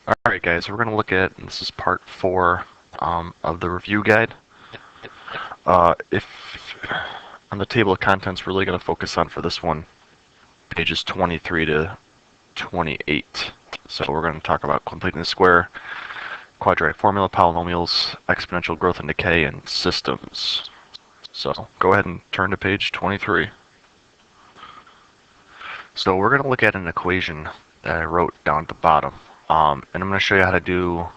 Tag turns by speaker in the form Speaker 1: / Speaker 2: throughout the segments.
Speaker 1: Alright guys, we're going to look at, and this is part 4 of the review guide. If on the table of contents, we're really going to focus on for this one, pages 23 to 28. So we're going to talk about completing the square, quadratic formula, polynomials, exponential growth and decay, and systems. So go ahead and turn to page 23. So we're going to look at an equation that I wrote down at the bottom. And I'm going to show you how to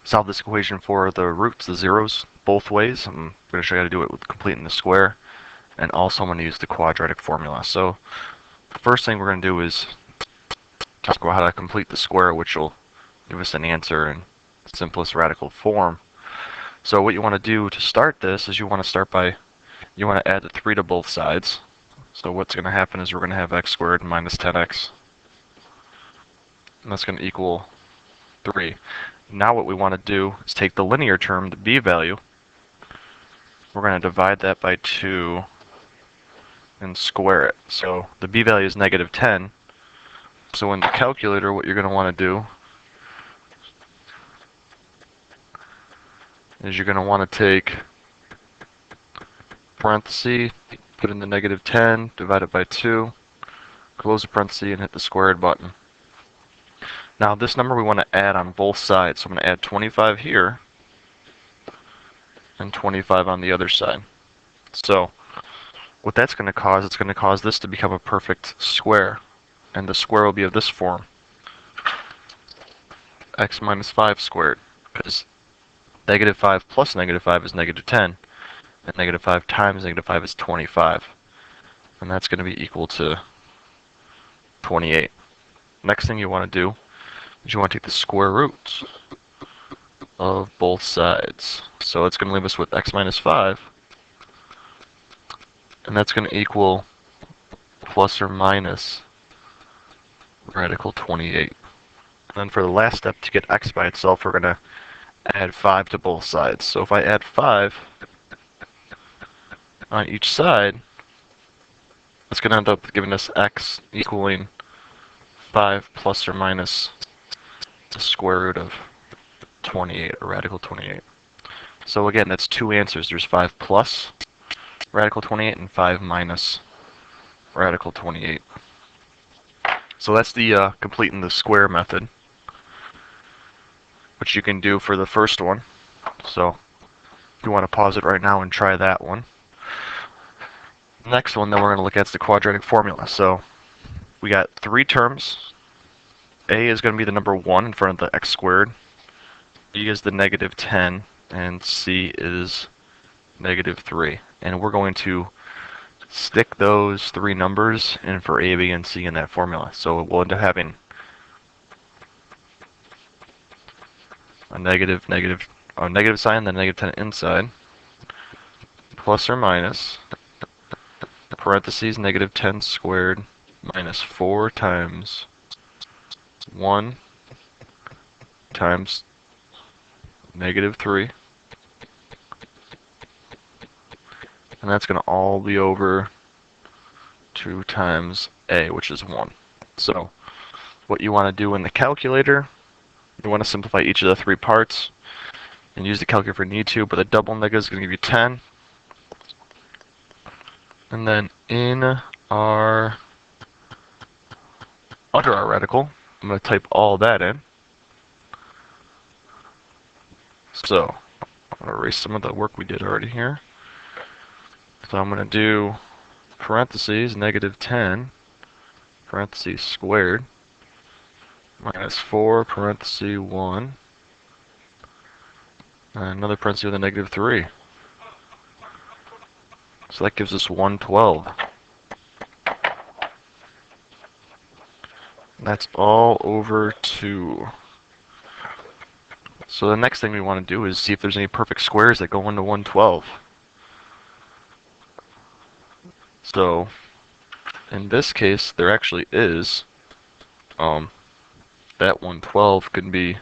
Speaker 1: solve this equation for the roots, the zeros, both ways. I'm going to show you how to do it with completing the square. And also I'm going to use the quadratic formula. So the first thing we're going to do is talk about how to complete the square, which will give us an answer in simplest radical form. So what you want to do to start this is you want to add the 3 to both sides. So what's going to happen is we're going to have x squared minus 10x. And that's going to equal 3. Now what we want to do is take the linear term, the b value. We're going to divide that by 2 and square it. So the b value is negative 10. So in the calculator, what you're going to want to do is you're going to want to take parenthesis, put in the negative 10, divide it by 2, close the parenthesis, and hit the squared button. Now this number we want to add on both sides. So I'm going to add 25 here and 25 on the other side. So what that's going to cause, it's going to cause this to become a perfect square. And the square will be of this form. X minus 5 squared. Because negative 5 plus negative 5 is negative 10. And negative 5 times negative 5 is 25. And that's going to be equal to 28. Next thing you want to do is you want to take the square roots of both sides. So it's going to leave us with x minus 5. And that's going to equal plus or minus radical 28. And then for the last step, to get x by itself, we're going to add 5 to both sides. So if I add 5 on each side, it's going to end up giving us x equaling 5 plus or minus the square root of 28, or radical 28. So again, that's 2 answers. There's 5 plus radical 28 and 5 minus radical 28. So that's the completing the square method, which you can do for the first one. So if you want to pause it right now and try that one. Next one that we're going to look at is the quadratic formula. So we got 3 terms. A is going to be the number 1 in front of the x squared. B is the negative 10. And C is negative 3. And we're going to stick those 3 numbers in for A, B, and C in that formula. So we'll end up having a negative sign, then negative 10 inside, plus or minus, parentheses, negative 10 squared, minus 4 times 1 times negative 3. And that's going to all be over 2 times A, which is 1. So what you want to do in the calculator, you want to simplify each of the 3 parts and use the calculator if you need to, but the double negative is going to give you 10. And then under our radical, I'm going to type all that in. So I'm going to erase some of the work we did already here. So I'm going to do parentheses, negative 10, parentheses squared, minus 4, parentheses 1, and another parentheses with a negative 3. So that gives us 112. That's all over 2. So the next thing we want to do is see if there's any perfect squares that go into 112. So in this case, there actually is. That 112 could be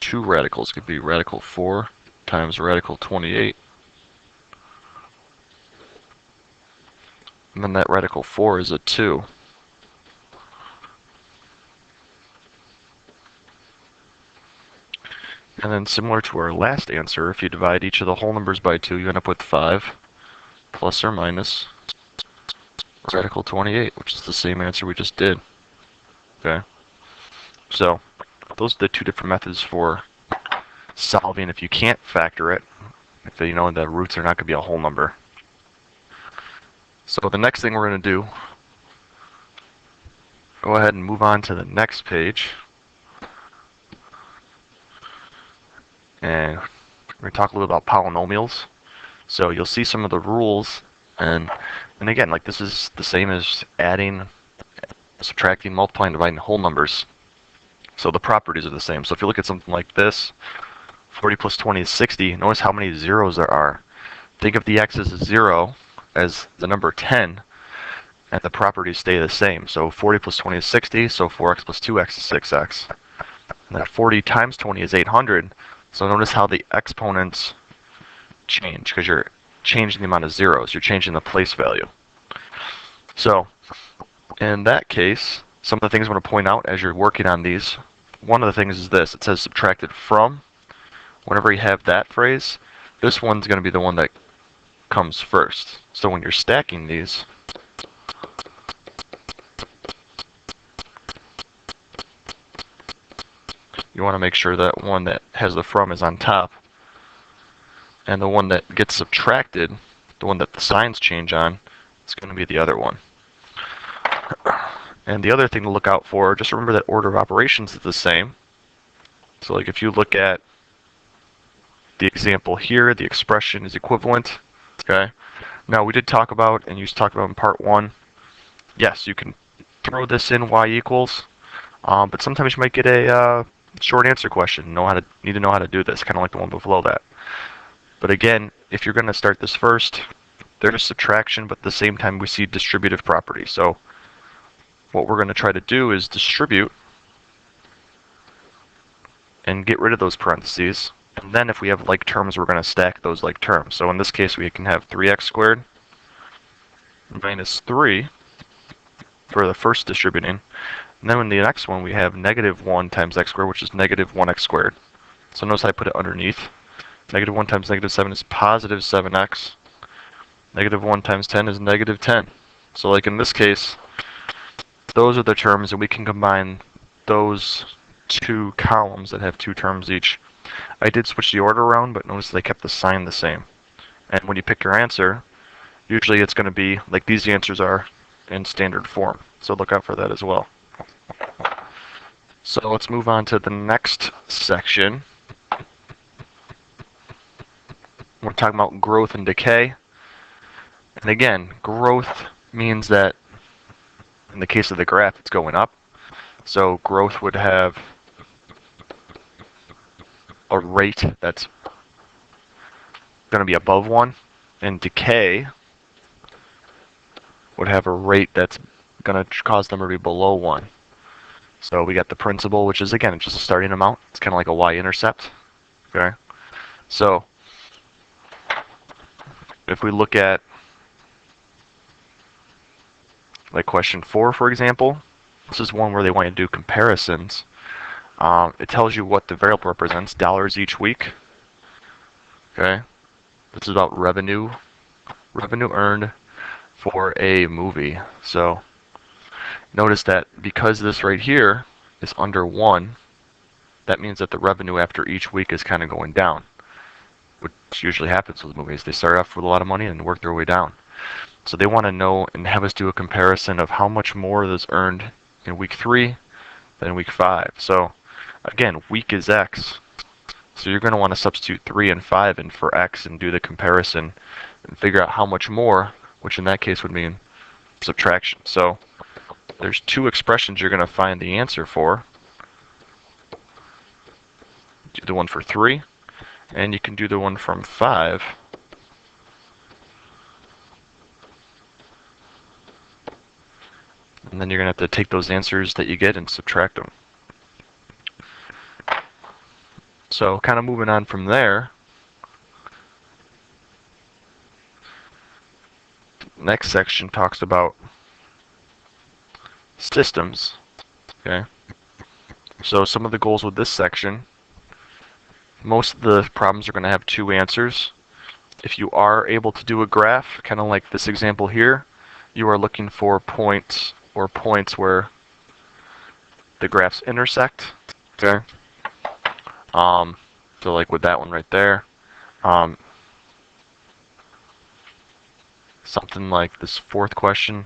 Speaker 1: 2 radicals. It could be radical 4 times radical 28. And then that radical 4 is a 2. And then similar to our last answer, if you divide each of the whole numbers by 2, you end up with 5 plus or minus radical 28, which is the same answer we just did. Okay? So those are the two different methods for solving if you can't factor it, if you know the roots are not going to be a whole number. So the next thing we're going to do, go ahead and move on to the next page. And we're going to talk a little about polynomials. So you'll see some of the rules, and again, like this is the same as adding, subtracting, multiplying, dividing whole numbers. So the properties are the same. So if you look at something like this, 40 plus 20 is 60. Notice how many zeros there are. Think of the x as a 0 as the number 10, and the properties stay the same. So 40 plus 20 is 60, so 4x plus 2x is 6x. And then 40 times 20 is 800. So notice how the exponents change, because you're changing the amount of zeros. You're changing the place value. So in that case, some of the things I want to point out as you're working on these, one of the things is this. It says subtracted from. Whenever you have that phrase, this one's going to be the one that comes first. So when you're stacking these, you want to make sure that one that has the from is on top, and the one that gets subtracted, the one that the signs change on, is going to be the other one. And the other thing to look out for, just remember that order of operations is the same. So like if you look at the example here, the expression is equivalent. Okay. Now we did talk about, and you talked about in part 1, yes, you can throw this in y equals, but sometimes you might get a short answer question. Need to know how to do this, kind of like the one below that. But again, if you're going to start this first, there's subtraction, but at the same time we see distributive property. So what we're going to try to do is distribute and get rid of those parentheses. And then if we have like terms, we're going to stack those like terms. So in this case, we can have 3x squared minus 3 for the first distributing. And then in the next one, we have negative 1 times x squared, which is negative 1x squared. So notice I put it underneath. Negative 1 times negative 7 is positive 7x. Negative 1 times 10 is negative 10. So like in this case, those are the terms, and we can combine those two columns that have two terms each. I did switch the order around, but notice they kept the sign the same. And when you pick your answer, usually it's going to be like these answers are in standard form. So look out for that as well. So let's move on to the next section. We're talking about growth and decay. And again, growth means that in the case of the graph, it's going up. So growth would have a rate that's going to be above 1, and decay would have a rate that's going to cause the number to be below 1. So we got the principal, which is, again, just a starting amount. It's kind of like a y-intercept. Okay. So if we look at like question 4, for example, this is one where they want you to do comparisons. It tells you what the variable represents, dollars each week. Okay. This is about revenue earned for a movie. So notice that because this right here is under 1, that means that the revenue after each week is kind of going down, which usually happens with movies. They start off with a lot of money and work their way down. So they want to know and have us do a comparison of how much more is earned in week 3 than week 5. So again, week is X. So you're going to want to substitute 3 and 5 in for X and do the comparison and figure out how much more, which in that case would mean subtraction. So there's 2 expressions you're going to find the answer for. Do the one for 3, and you can do the one from 5. And then you're going to have to take those answers that you get and subtract them. So kind of moving on from there, next section talks about systems. Okay. So some of the goals with this section most of the problems are going to have two answers. If you are able to do a graph, kind of like this example here, you are looking for points or points where the graphs intersect. Okay. So like with that one right there, something like this fourth question.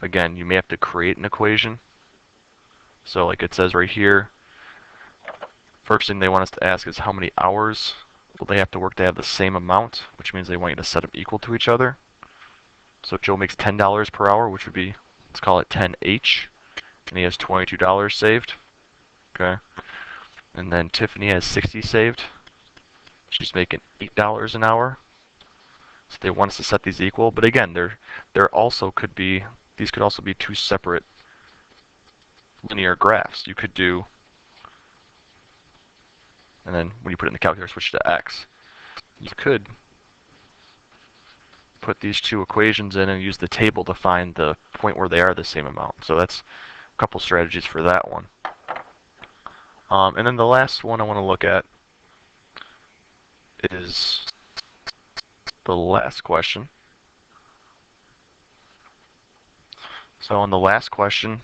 Speaker 1: Again, you may have to create an equation. So like it says right here, first thing they want us to ask is how many hours will they have to work to have the same amount, which means they want you to set them equal to each other. So Joe makes $10 per hour, which would be, let's call it 10H, and he has $22 saved. Okay. And then Tiffany has 60 saved. She's making $8 an hour. So they want us to set these equal, but again, these could also be two separate linear graphs. You could do, and then when you put it in the calculator, switch to X. You could put these two equations in and use the table to find the point where they are the same amount. So that's a couple strategies for that one. And then the last one I want to look at is the last question. So on the last question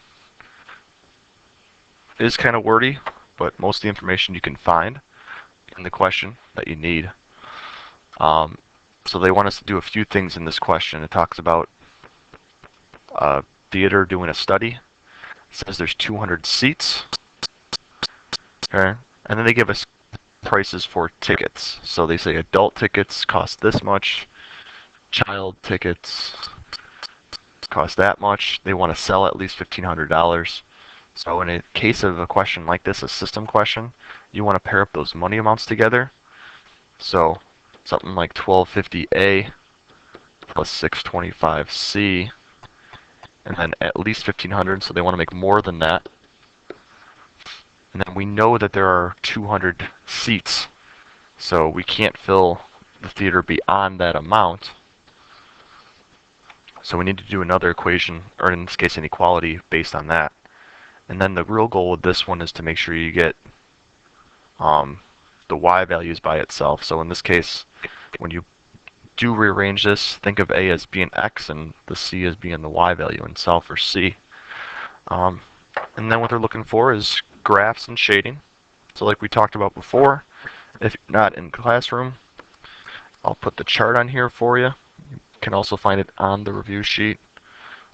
Speaker 1: is kind of wordy, but most of the information you can find in the question that you need. So they want us to do a few things in this question. It talks about theater doing a study. It says there's 200 seats. Okay. And then they give us prices for tickets. So they say adult tickets cost this much, child tickets cost that much. They want to sell at least $1,500. So in a case of a question like this, a system question, you want to pair up those money amounts together. So something like 1250A plus 625C, and then at least 1,500, so they want to make more than that. And then we know that there are 200 seats, so we can't fill the theater beyond that amount. So we need to do another equation, or in this case, inequality based on that. And then the real goal with this one is to make sure you get the y values by itself. So in this case, when you do rearrange this, think of A as being x and the c as being the y value in cell for c. And then what they're looking for is graphs and shading. So like we talked about before, if you're not in classroom, I'll put the chart on here for you. You can also find it on the review sheet.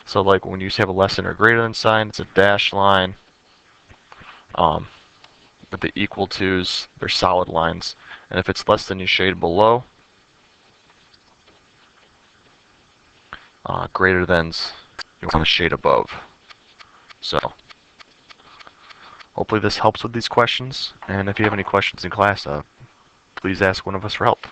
Speaker 1: So like when you have a less than or greater than sign, it's a dashed line. With the equal to's, they're solid lines. And if it's less than, you shade below. Greater than's, you want to shade above. So hopefully this helps with these questions. And if you have any questions in class, please ask one of us for help.